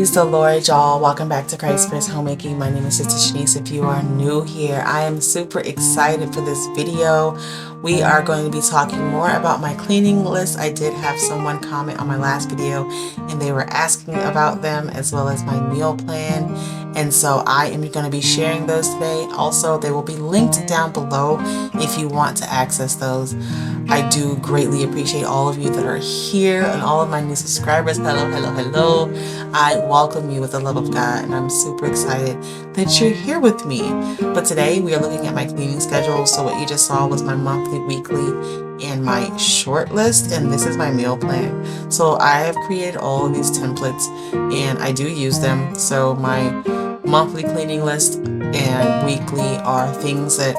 Praise the Lord, y'all. Welcome back to Christ First Homemaking. My name is Sister Shanice. If you are new here, I am super excited for this video. We are going to be talking more about my cleaning list. I did have someone comment on my last video and they were asking about them, as well as my meal plan. And so I am going to be sharing those today. Also, they will be linked down below if you want to access those. I do greatly appreciate all of you that are here and all of my new subscribers. Hello, hello, hello. I welcome you with the love of God, and I'm super excited that you're here with me. But today we are looking at my cleaning schedule. So what you just saw was my monthly, weekly, and my short list, and this is my meal plan. So I have created all of these templates and I do use them. So my monthly cleaning list and weekly are things that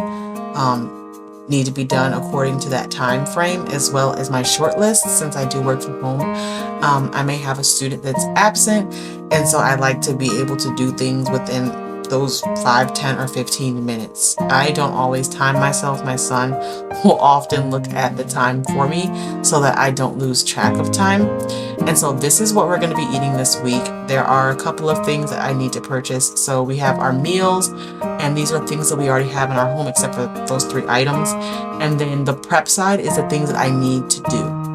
need to be done according to that time frame, as well as my short list. Since I do work from home, I may have a student that's absent, and so I like to be able to do things within those 5, 10, or 15 minutes. I don't always time myself. My son will often look at the time for me so that I don't lose track of time. And so this is what we're going to be eating this week. There are a couple of things that I need to purchase. So we have our meals, and these are things that we already have in our home except for those 3 items. And then the prep side is the things that I need to do.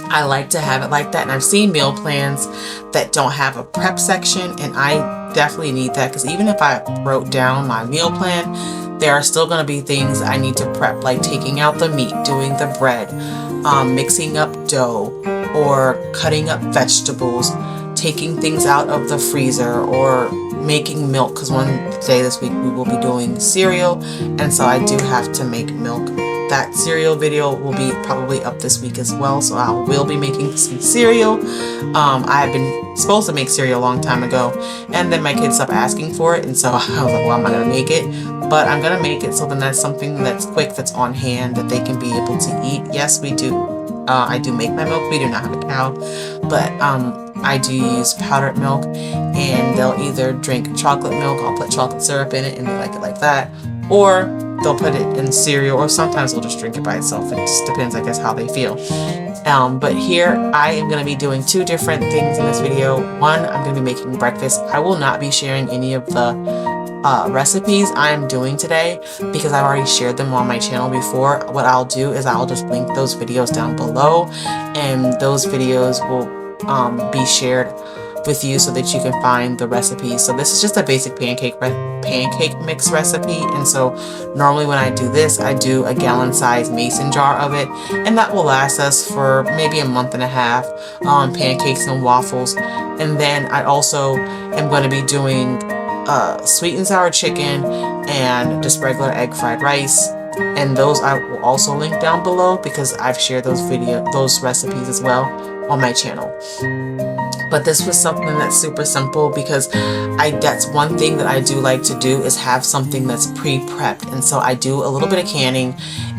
I like to have it like that, and I've seen meal plans that don't have a prep section, and I definitely need that, because even if I wrote down my meal plan, there are still going to be things I need to prep, like taking out the meat, doing the bread, mixing up dough, or cutting up vegetables, taking things out of the freezer, or making milk, because one day this week we will be doing cereal, and so I do have to make milk. That cereal video will be probably up this week as well, so I will be making some cereal. I have been supposed to make cereal a long time ago, and then my kids stopped asking for it, and so I was like, well, I'm not going to make it, but I'm going to make it so then that's something that's quick, that's on hand, that they can be able to eat. Yes, we do. I do make my milk. We do not have a cow, but I do use powdered milk, and they'll either drink chocolate milk. I'll put chocolate syrup in it, and they like it like that, or they'll put it in cereal, or sometimes they'll just drink it by itself. It just depends, I guess, how they feel. But here I am going to be doing 2 different things in this video. One, I'm going to be making breakfast. I will not be sharing any of the recipes I am doing today, because I've already shared them on my channel before. What I'll do is I'll just link those videos down below, and those videos will be shared with you so that you can find the recipes. So this is just a basic pancake mix recipe, and so normally when I do this, I do a gallon size mason jar of it, and that will last us for maybe a month and a half. Pancakes and waffles. And then I also am going to be doing sweet and sour chicken and just regular egg fried rice, and those I will also link down below, because I've shared those recipes as well on my channel. But this was something that's super simple, because that's one thing that I do like to do, is have something that's pre-prepped. And so I do a little bit of canning,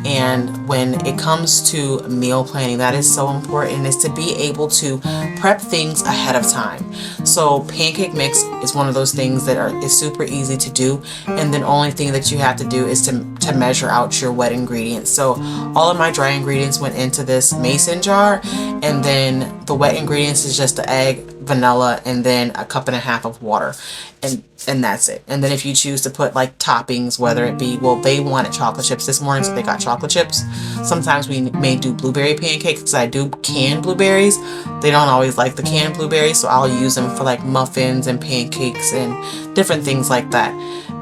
and when it comes to meal planning, that is so important, is to be able to prep things ahead of time. So pancake mix is one of those things that is super easy to do, and then only thing that you have to do is to measure out your wet ingredients. So all of my dry ingredients went into this mason jar, and then the wet ingredients is just the egg, vanilla, and then a 1.5 cups of water, and that's it. And then if you choose to put like toppings, whether it be, well, they wanted chocolate chips this morning, so they got chocolate chips. Sometimes we may do blueberry pancakes, because I do canned blueberries. They don't always like the canned blueberries, so I'll use them for like muffins and pancakes and different things like that.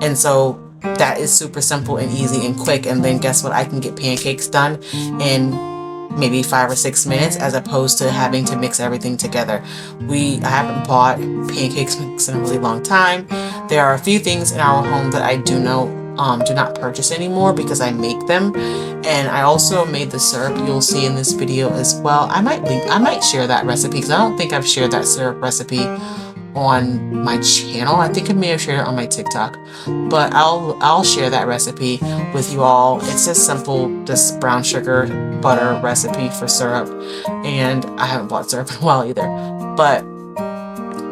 And so that is super simple and easy and quick. And then guess what? I can get pancakes done in maybe 5 or 6 minutes, as opposed to having to mix everything together. I haven't bought pancakes mix in a really long time. There are a few things in our home that I do not purchase anymore, because I make them. And I also made the syrup you'll see in this video as well. I might share that recipe, because I don't think I've shared that syrup recipe on my channel. I think I may have shared it on my TikTok, but I'll share that recipe with you all. It's just simple, just brown sugar butter recipe for syrup, and I haven't bought syrup in a while either. But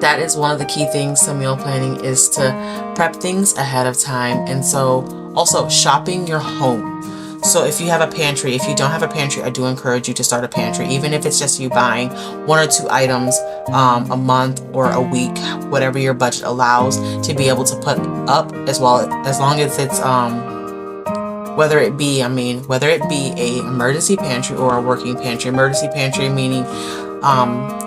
that is one of the key things to meal planning, is to prep things ahead of time. And so also shopping your home. So if you have a pantry, if you don't have a pantry, I do encourage you to start a pantry, even if it's just you buying 1 or 2 items a month or a week, whatever your budget allows, to be able to put up, as well, as long as it's whether it be a emergency pantry or a working pantry. Emergency pantry meaning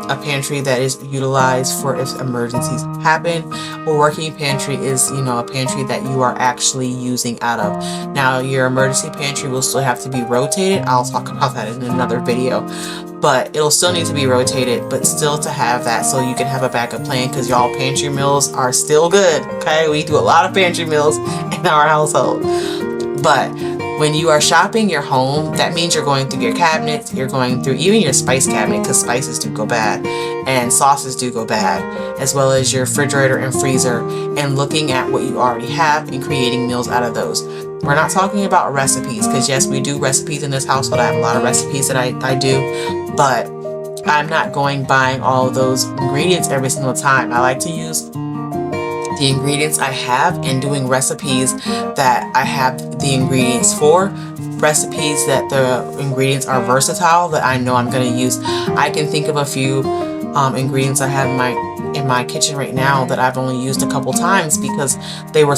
a pantry that is utilized for if emergencies happen, or working pantry is, a pantry that you are actually using out of. Now, your emergency pantry will still have to be rotated. I'll talk about that in another video, but it'll still need to be rotated, but still to have that so you can have a backup plan, because y'all, pantry meals are still good. Okay, we do a lot of pantry meals in our household. But when you are shopping your home, that means you're going through your cabinets, you're going through even your spice cabinet, because spices do go bad and sauces do go bad, as well as your refrigerator and freezer, and looking at what you already have and creating meals out of those. We're not talking about recipes, because yes, we do recipes in this household. I have a lot of recipes that I do, but I'm not buying all of those ingredients every single time. I like to use the ingredients I have, and doing recipes that I have the ingredients for, recipes that the ingredients are versatile, that I know I'm going to use. I can think of a few ingredients I have in my kitchen right now that I've only used a couple times, because they were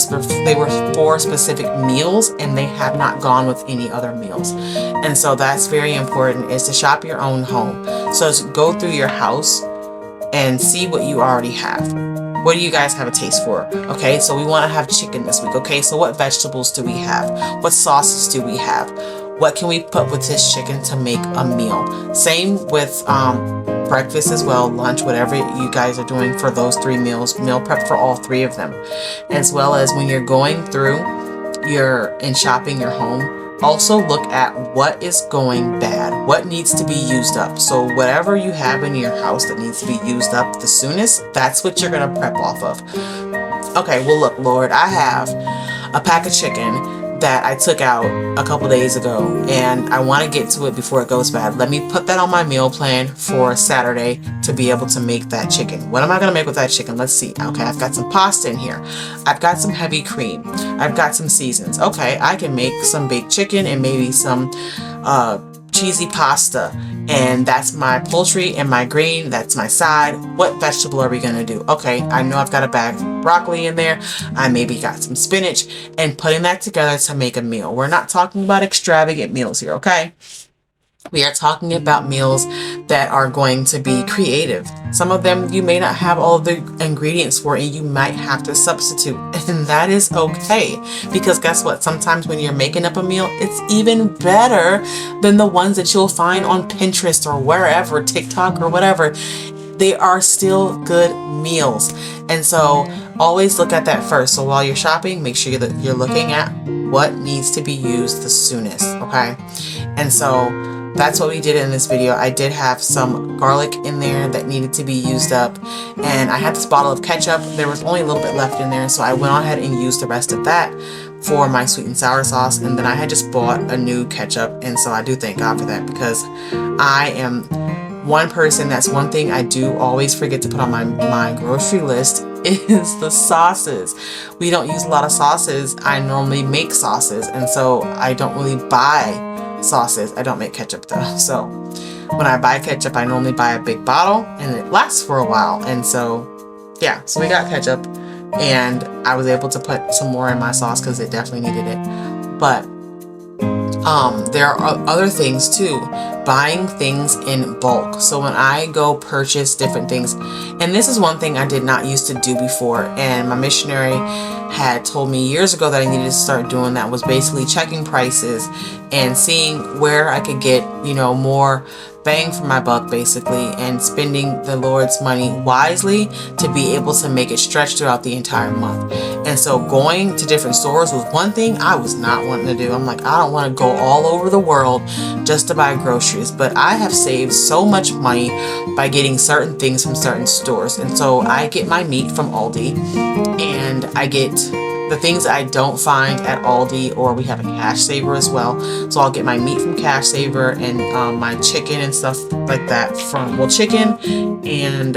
for specific meals, and they have not gone with any other meals. And so that's very important, is to shop your own home. So go through your house and see what you already have. What do you guys have a taste for? Okay, so we want to have chicken this week. Okay, so what vegetables do we have? What sauces do we have? What can we put with this chicken to make a meal? Same with breakfast as well, lunch, whatever you guys are doing for those 3 meals. Meal prep for all 3 of them. As well as when you're going through and shopping your home, also look at what is going bad, what needs to be used up. So whatever you have in your house that needs to be used up the soonest, that's what you're going to prep off of. Okay, well look, Lord, I have a pack of chicken that I took out a couple days ago, and I want to get to it before it goes bad. Let me put that on my meal plan for Saturday to be able to make that chicken. What am I going to make with that chicken? Let's see. Okay, I've got some pasta in here. I've got some heavy cream. I've got some seasons. Okay, I can make some baked chicken and maybe some cheesy pasta, and that's my poultry and my green. That's my side. What vegetable are we gonna do? Okay, I know I've got a bag of broccoli in there. I maybe got some spinach, and putting that together to make a meal. We're not talking about extravagant meals here, okay? We are talking about meals that are going to be creative. Some of them you may not have all the ingredients for, and you might have to substitute. And that is okay, because guess what? Sometimes when you're making up a meal, it's even better than the ones that you'll find on Pinterest or wherever, TikTok or whatever. They are still good meals. And so always look at that first. So while you're shopping, make sure that you're looking at what needs to be used the soonest, okay? And so that's what we did in this video. I did have some garlic in there that needed to be used up, and I had this bottle of ketchup. There was only a little bit left in there, so I went on ahead and used the rest of that for my sweet and sour sauce. And then I had just bought a new ketchup, and so I do thank God for that, because I am one person, that's one thing I do always forget to put on my grocery list, is the sauces. We don't use a lot of sauces. I normally make sauces, and so I don't really buy sauces. I don't make ketchup though. So when I buy ketchup, I normally buy a big bottle, and it lasts for a while. And so yeah, so we got ketchup, and I was able to put some more in my sauce because it definitely needed it. But there are other things too, buying things in bulk. So when I go purchase different things, and this is one thing I did not used to do before, and my missionary had told me years ago that I needed to start doing that, was basically checking prices and seeing where I could get, more bang for my buck, basically, and spending the Lord's money wisely to be able to make it stretch throughout the entire month. And so going to different stores was one thing I was not wanting to do. I'm like, I don't want to go all over the world just to buy groceries, but I have saved so much money by getting certain things from certain stores. And so I get my meat from Aldi, and I get the things I don't find at Aldi, or we have a Cash Saver as well. So I'll get my meat from Cash Saver, and my chicken and stuff like that from, chicken and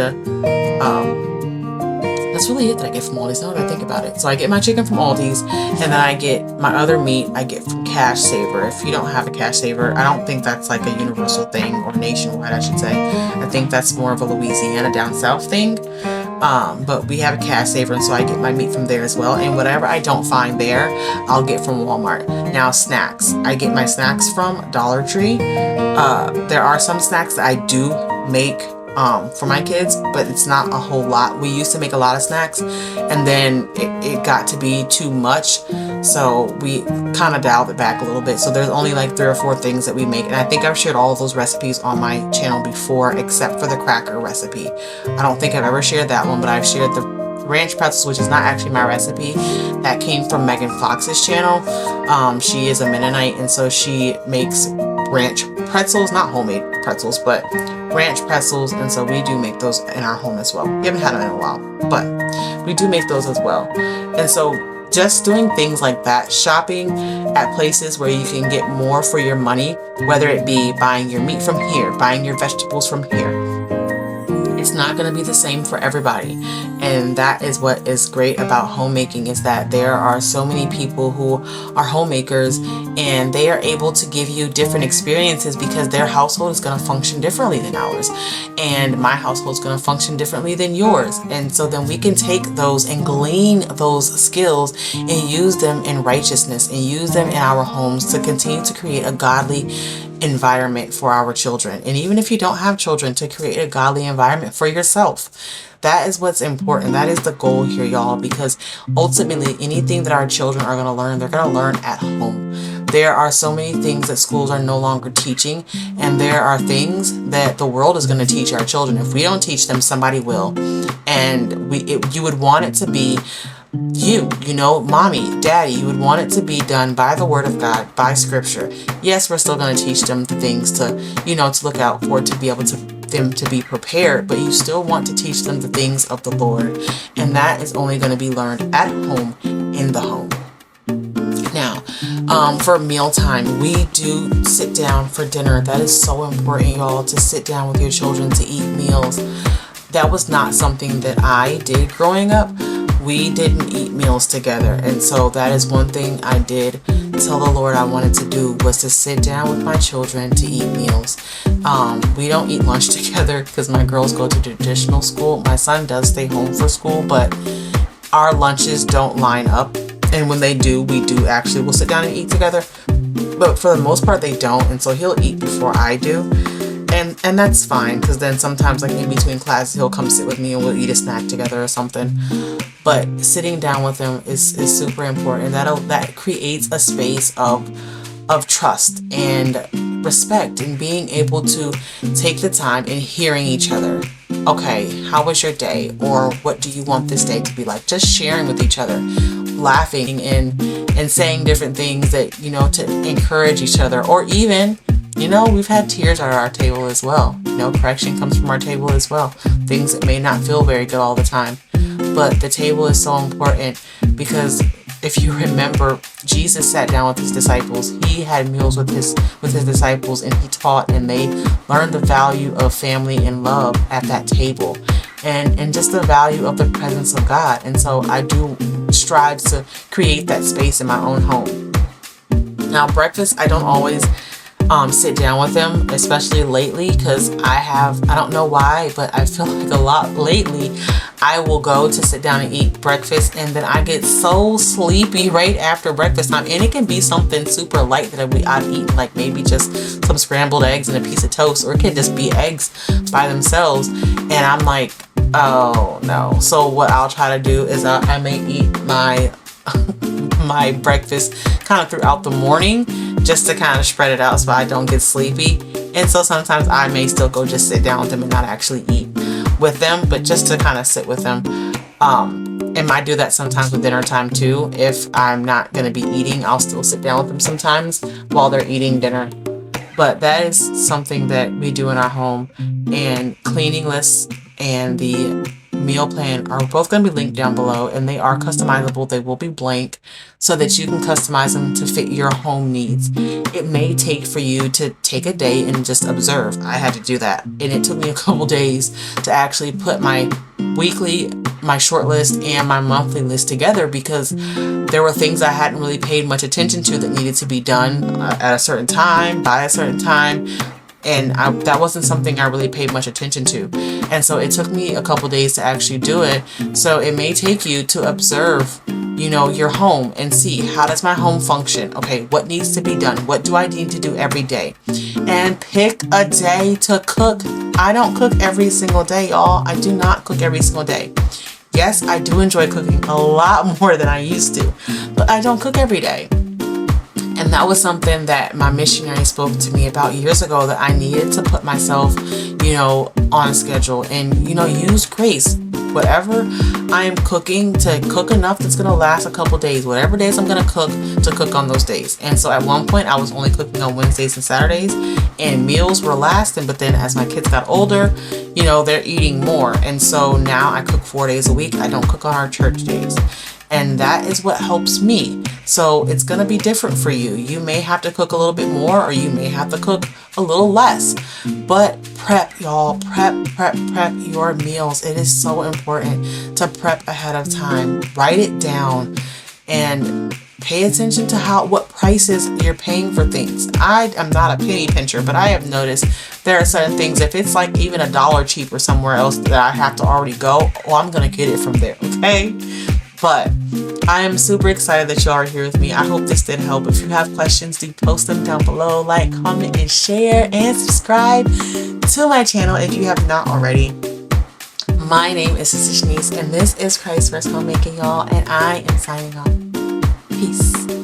That's really it that I get from Aldi's, now that I think about it. So I get my chicken from Aldi's, and then I get my other meat I get from Cash Saver. If you don't have a Cash Saver, I don't think that's like a universal thing, or nationwide I should say. I think that's more of a Louisiana down south thing. But we have a Cash Saver, and so I get my meat from there as well. And whatever I don't find there, I'll get from Walmart. Now snacks, I get my snacks from Dollar Tree. There are some snacks that I do make for my kids, but it's not a whole lot. We used to make a lot of snacks, and then it got to be too much, so we kind of dialed it back a little bit. So there's only like 3 or 4 things that we make, and I think I've shared all of those recipes on my channel before, except for the cracker recipe. I don't think I've ever shared that one, but I've shared the ranch pretzels, which is not actually my recipe. That came from Megan Fox's channel. She is a Mennonite, and so she makes ranch pretzels, not homemade pretzels, but ranch pretzels, and so we do make those in our home as well. We haven't had them in a while, but we do make those as well. And so just doing things like that, shopping at places where you can get more for your money, whether it be buying your meat from here, buying your vegetables from here, it's not going to be the same for everybody. And that is what is great about homemaking, is that there are so many people who are homemakers, and they are able to give you different experiences because their household is going to function differently than ours, and my household is going to function differently than yours. And so then we can take those and glean those skills and use them in righteousness and use them in our homes to continue to create a godly environment for our children. And even if you don't have children, to create a godly environment for yourself. That is what's important. That is the goal here, y'all, because ultimately anything that our children are going to learn, they're going to learn at home. There are so many things that schools are no longer teaching, and there are things that the world is going to teach our children. If we don't teach them, somebody will. And you would want it to be you know, mommy, daddy, you would want it to be done by the word of God, by scripture. Yes, we're still going to teach them the things to, you know, to look out for, to be able to them to be prepared, but you still want to teach them the things of the Lord, and that is only going to be learned at home, in the home. Now, for mealtime, we do sit down for dinner. That is so important, y'all, to sit down with your children to eat meals. That was not something that I did growing up. We didn't eat meals together, and so that is one thing I did tell the Lord I wanted to do, was to sit down with my children to eat meals. We don't eat lunch together because my girls go to traditional school. My son does stay home for school, but our lunches don't line up, and when they do, we'll sit down and eat together, but for the most part they don't, and so he'll eat before I do. And that's fine, because then sometimes, like in between classes, he'll come sit with me and we'll eat a snack together or something. But sitting down with him is super important. That creates a space of trust and respect, and being able to take the time and hearing each other. Okay, how was your day? Or what do you want this day to be like? Just sharing with each other, laughing and saying different things that, you know, to encourage each other, or even, you know, we've had tears at our table as well. You know, correction comes from our table as well. Things that may not feel very good all the time. But the table is so important, because if you remember, Jesus sat down with his disciples. He had meals with his disciples, and he taught, and they learned the value of family and love at that table, and just the value of the presence of God. And so I do strive to create that space in my own home. Now, breakfast, I don't always sit down with them, especially lately, because I don't know why, but I feel like a lot lately I will go to sit down and eat breakfast, and then I get so sleepy right after breakfast time. And it can be something super light that I've eaten, like maybe just some scrambled eggs and a piece of toast, or it could just be eggs by themselves, and I'm like, oh no. So what I'll try to do is I may eat my my breakfast kind of throughout the morning, just to kind of spread it out so I don't get sleepy. And so sometimes I may still go just sit down with them and not actually eat with them, but just to kind of sit with them. And I do that sometimes with dinner time too. If I'm not going to be eating, I'll still sit down with them sometimes while they're eating dinner. But that is something that we do in our home. And cleaning lists and the meal plan are both going to be linked down below, and they are customizable. They will be blank so that you can customize them to fit your home needs. It may take for you to take a day and just observe. I had to do that, and it took me a couple days to actually put my weekly my short list and my monthly list together, because there were things I hadn't really paid much attention to that needed to be done at a certain time, by a certain time. And that wasn't something I really paid much attention to. And so it took me a couple days to actually do it. So it may take you to observe, you know, your home and see, how does my home function? Okay, what needs to be done? What do I need to do every day? And pick a day to cook. I don't cook every single day, y'all. I do not cook every single day. Yes, I do enjoy cooking a lot more than I used to, but I don't cook every day. And that was something that my missionary spoke to me about years ago, that I needed to put myself, you know, on a schedule and, you know, use grace. Whatever I am cooking, to cook enough that's going to last a couple days. Whatever days I'm going to cook on those days. And so at one point I was only cooking on Wednesdays and Saturdays, and meals were lasting. But then as my kids got older, you know, they're eating more. And so now I cook 4 days a week. I don't cook on our church days. And that is what helps me. So it's going to be different for you. You may have to cook a little bit more, or you may have to cook a little less. But prep, y'all. Prep your meals. It is so important to prep ahead of time. Write it down and pay attention to what prices you're paying for things. I am not a penny pincher, but I have noticed there are certain things, if it's like even $1 cheaper somewhere else that I have to already go, well, I'm going to get it from there, okay? But I am super excited that y'all are here with me. I hope this did help. If you have questions, do post them down below. Like, comment, and share, and subscribe to my channel if you have not already. My name is Sister Shanice, and this is Christ First Homemaking, y'all, and I am signing off. Peace.